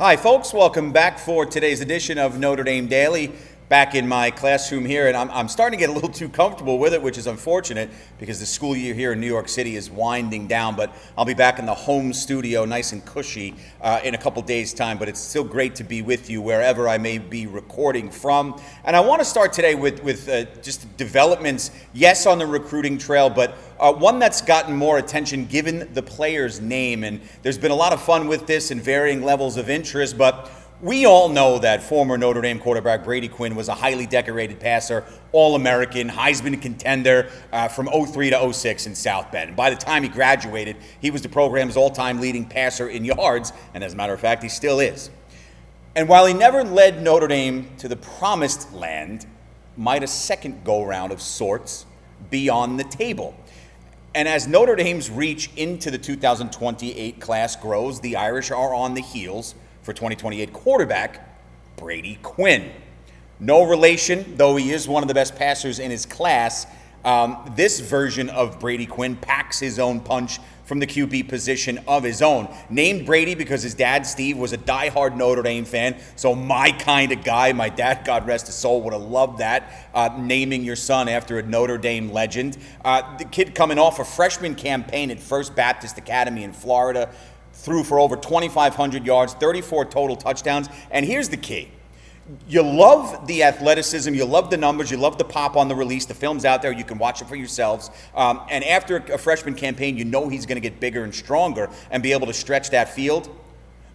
Hi, folks. Welcome back for today's edition of Notre Dame Daily. Back in my classroom here, and I'm starting to get a little too comfortable with it, which is unfortunate because the school year here in New York City is winding down. But I'll be back in the home studio, nice and cushy, in a couple days' time. But it's still great to be with you wherever I may be recording from. And I want to start today with just developments, yes, on the recruiting trail, but one that's gotten more attention given the player's name. And there's been a lot of fun with this and varying levels of interest, but we all know that former Notre Dame quarterback Brady Quinn was a highly decorated passer, All-American, Heisman contender from 03 to 06 in South Bend. And by the time he graduated, he was the program's all-time leading passer in yards, and as a matter of fact, he still is. And while he never led Notre Dame to the promised land, might a second go-round of sorts be on the table? And as Notre Dame's reach into the 2028 class grows, the Irish are on the heels for 2028 quarterback Brady Quinn. No relation, though he is one of the best passers in his class. This version of Brady Quinn packs his own punch from the QB position of his own. Named Brady because his dad, Steve, was a diehard Notre Dame fan, so my kind of guy. My dad, God rest his soul, would have loved that, naming your son after a Notre Dame legend. The kid coming off a freshman campaign at First Baptist Academy in Florida, threw for over 2,500 yards, 34 total touchdowns. And here's the key. You love the athleticism, you love the numbers, you love the pop on the release. The film's out there, you can watch it for yourselves. And after a freshman campaign, you know he's going to get bigger and stronger and be able to stretch that field.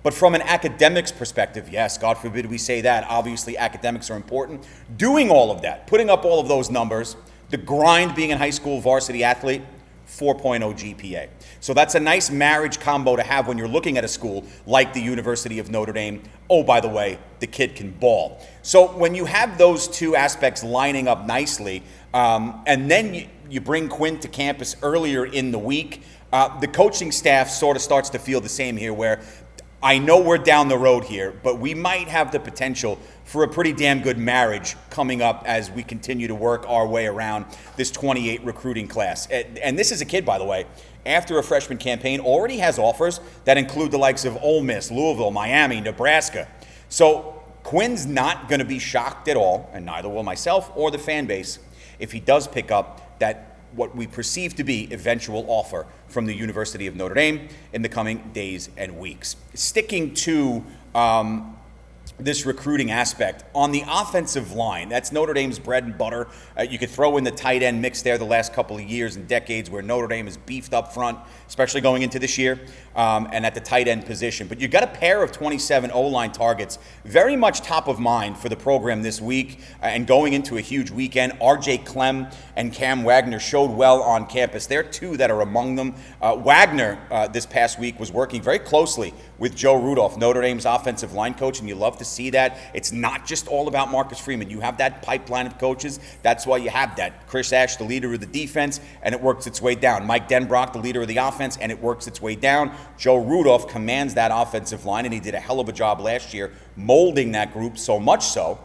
But from an academics perspective, yes, God forbid we say that. Obviously, academics are important. Doing all of that, putting up all of those numbers, the grind being a high school varsity athlete, 4.0 GPA. So that's a nice marriage combo to have when you're looking at a school like the University of Notre Dame. Oh, by the way, the kid can ball. So when you have those two aspects lining up nicely, and then you bring Quinn to campus earlier in the week, the coaching staff sort of starts to feel the same here, where I know we're down the road here, but we might have the potential for a pretty damn good marriage coming up as we continue to work our way around this 28 recruiting class. And this is a kid, by the way, after a freshman campaign, already has offers that include the likes of Ole Miss, Louisville, Miami, Nebraska. So Quinn's not going to be shocked at all, and neither will myself or the fan base, if he does pick up that what we perceive to be eventual offer from the University of Notre Dame in the coming days and weeks. Sticking to this recruiting aspect, on the offensive line, that's Notre Dame's bread and butter. You could throw in the tight end mix there the last couple of years and decades where Notre Dame is beefed up front, especially going into this year, and at the tight end position. But you've got a pair of 27 O-line targets very much top of mind for the program this week and going into a huge weekend. R.J. Clem and Cam Wagner showed well on campus. There are two that are among them. Wagner this past week was working very closely with Joe Rudolph, Notre Dame's offensive line coach, and you love to see that. It's not just all about Marcus Freeman. You have that pipeline of coaches. That's why you have that. Chris Ash, the leader of the defense, and it works its way down. Mike Denbrock, the leader of the offense, and it works its way down. Joe Rudolph commands that offensive line, and he did a hell of a job last year molding that group, so much so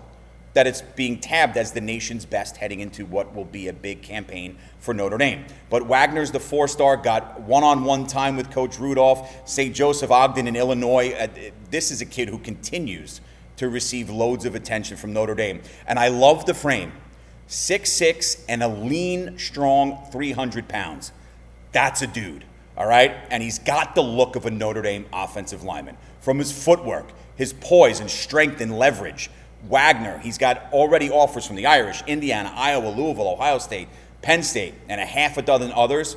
that it's being tabbed as the nation's best heading into what will be a big campaign for Notre Dame. But Wagner's the four-star, got one-on-one time with Coach Rudolph. St. Joseph Ogden in Illinois. This is a kid who continues to receive loads of attention from Notre Dame. And I love the frame. 6'6" and a lean, strong 300 pounds. That's a dude, all right? And he's got the look of a Notre Dame offensive lineman. From his footwork, his poise and strength and leverage. Wagner, he's got already offers from the Irish, Indiana, Iowa, Louisville, Ohio State, Penn State, and a half a dozen others.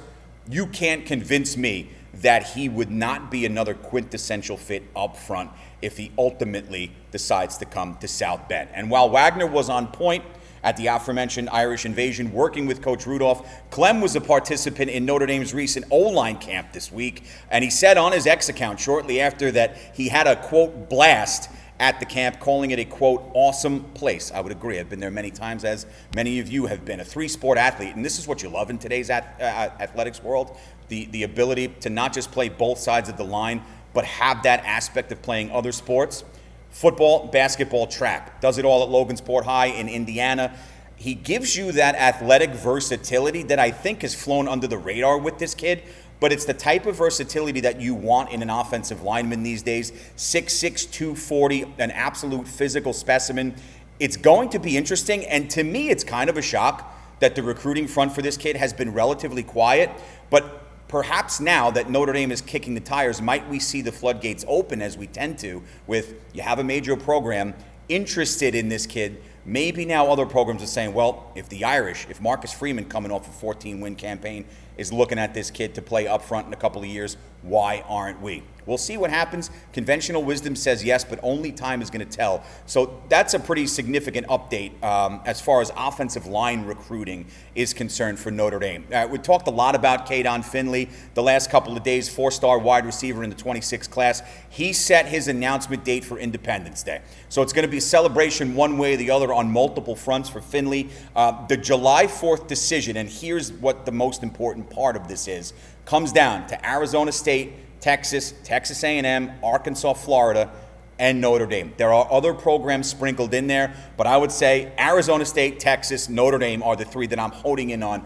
You can't convince me that he would not be another quintessential fit up front if he ultimately decides to come to South Bend. And while Wagner was on point at the aforementioned Irish invasion, working with Coach Rudolph, Clem was a participant in Notre Dame's recent O-line camp this week, and he said on his X account shortly after that he had a, quote, blast at the camp, calling it a, quote, awesome place. I would agree. I've been there many times, as many of you have been. A three-sport athlete, and this is what you love in today's athletics world, the ability to not just play both sides of the line, but have that aspect of playing other sports. Football, basketball, track. Does it all at Logansport High in Indiana. He gives you that athletic versatility that I think has flown under the radar with this kid. but it's the type of versatility that you want in an offensive lineman these days. 6'6", 240, an absolute physical specimen. It's going to be interesting, and to me, it's kind of a shock that the recruiting front for this kid has been relatively quiet, but perhaps now that Notre Dame is kicking the tires, might we see the floodgates open as we tend to with, you have a major program interested in this kid. Maybe now other programs are saying, well, if Marcus Freeman coming off a 14-win campaign is looking at this kid to play up front in a couple of years, why aren't we? We'll see what happens. Conventional wisdom says yes, but only time is going to tell. So that's a pretty significant update as far as offensive line recruiting is concerned for Notre Dame. We talked a lot about Kadon Finley the last couple of days, 4-star wide receiver in the 26 class. He set his announcement date for Independence Day. So it's going to be a celebration one way or the other on multiple fronts for Finley. The July 4th decision, and here's what the most important part of this is, comes down to Arizona State, Texas, Texas A&M, Arkansas, Florida, and Notre Dame. There are other programs sprinkled in there, but I would say Arizona State, Texas, Notre Dame are the three that I'm holding in on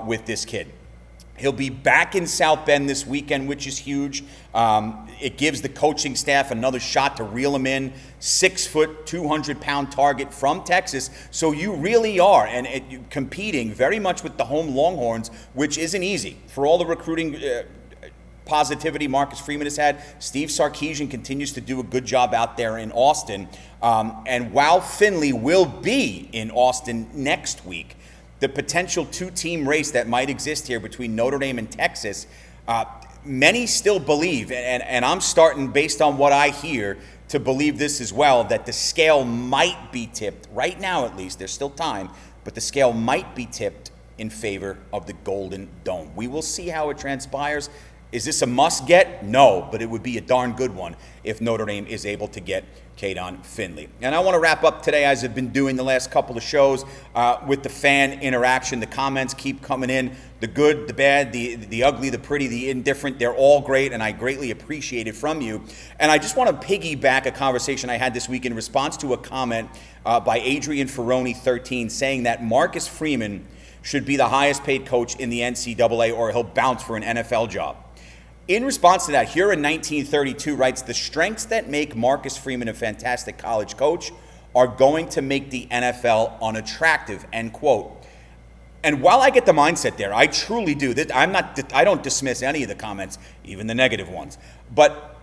with this kid. He'll be back in South Bend this weekend, which is huge. It gives the coaching staff another shot to reel him in. 6 foot, 200-pound target from Texas. So you really are competing very much with the home Longhorns, which isn't easy. For all the recruiting positivity Marcus Freeman has had, Steve Sarkisian continues to do a good job out there in Austin. And while Finley will be in Austin next week, the potential two-team race that might exist here between Notre Dame and Texas, many still believe, and I'm starting, based on what I hear, to believe this as well, that the scale might be tipped, right now at least, there's still time, but the scale might be tipped in favor of the Golden Dome. We will see how it transpires. Is this a must-get? No, but it would be a darn good one if Notre Dame is able to get Kadon Finley. And I want to wrap up today, as I've been doing the last couple of shows, with the fan interaction. The comments keep coming in. The good, the bad, the ugly, the pretty, the indifferent, they're all great, and I greatly appreciate it from you. And I just want to piggyback a conversation I had this week in response to a comment by Adrian Ferroni, 13, saying that Marcus Freeman should be the highest paid coach in the NCAA or he'll bounce for an NFL job. In response to that, here in 1932 writes, the strengths that make Marcus Freeman a fantastic college coach are going to make the NFL unattractive, end quote. And while I get the mindset there, I truly do. I don't dismiss any of the comments, even the negative ones. But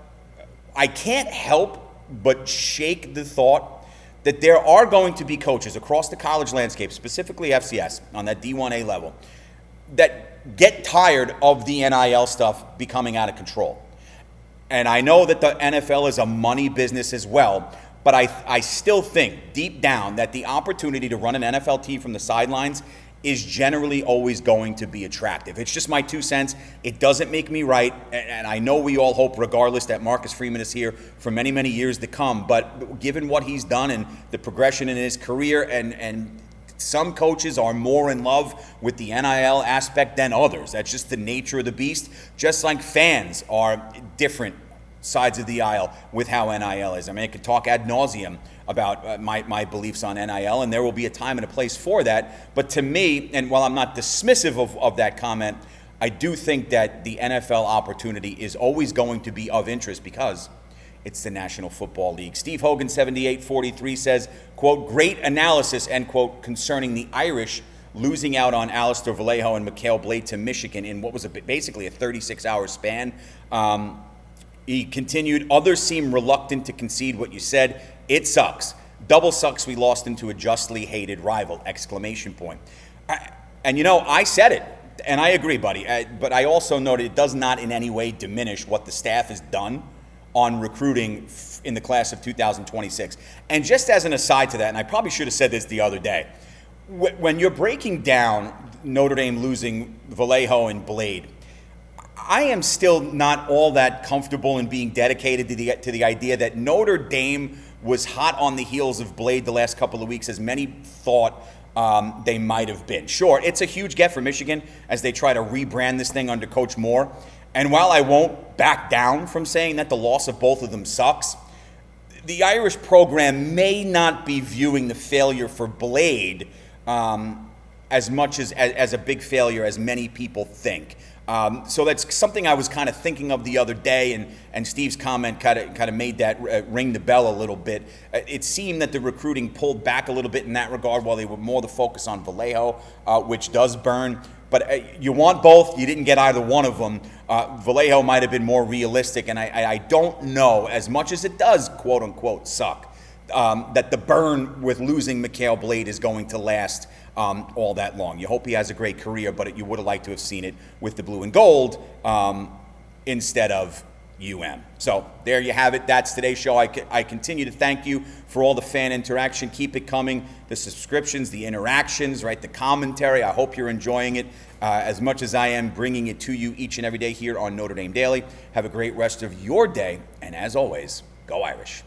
I can't help but shake the thought that there are going to be coaches across the college landscape, specifically FCS, on that D1A level, that get tired of the NIL stuff becoming out of control. And I know that the NFL is a money business as well, but I still think deep down that the opportunity to run an NFL team from the sidelines is generally always going to be attractive. It's just my 2 cents. It doesn't make me right, and I know we all hope, regardless, that Marcus Freeman is here for many, many years to come. But given what he's done and the progression in his career, and some coaches are more in love with the NIL aspect than others. That's just the nature of the beast, just like fans are different sides of the aisle with how NIL is. I mean, I could talk ad nauseum about my beliefs on NIL, and there will be a time and a place for that. But to me, and while I'm not dismissive of that comment, I do think that the NFL opportunity is always going to be of interest because it's the National Football League. Steve Hogan, 7843, says, quote, great analysis, end quote, concerning the Irish losing out on Alistair Vallejo and Mikhail Blade to Michigan in what was basically a 36-hour span. He continued, others seem reluctant to concede what you said. It sucks. Double sucks we lost into a justly hated rival, exclamation point. And you know, I said it, and I agree, buddy, but I also noted it does not in any way diminish what the staff has done on recruiting in the class of 2026. And just as an aside to that, and I probably should have said this the other day, when you're breaking down Notre Dame losing Vallejo and Blade, I am still not all that comfortable in being dedicated to the idea that Notre Dame was hot on the heels of Blade the last couple of weeks, as many thought they might have been. Sure, it's a huge get for Michigan as they try to rebrand this thing under Coach Moore. And while I won't back down from saying that the loss of both of them sucks, the Irish program may not be viewing the failure for Blade as much as a big failure as many people think. So that's something I was kind of thinking of the other day, and Steve's comment kind of made that ring the bell a little bit. It seemed that the recruiting pulled back a little bit in that regard, while they were more the focus on Vallejo, which does burn. But you want both. You didn't get either one of them. Vallejo might have been more realistic, and I don't know, as much as it does, quote unquote, suck, that the burn with losing Mikhail Blade is going to last all that long. You hope he has a great career, but you would have liked to have seen it with the blue and gold instead of So there you have it. That's today's show. I continue to thank you for all the fan interaction. Keep it coming. The subscriptions, the interactions, right? The commentary. I hope you're enjoying it as much as I am bringing it to you each and every day here on Notre Dame Daily. Have a great rest of your day. And as always, go Irish.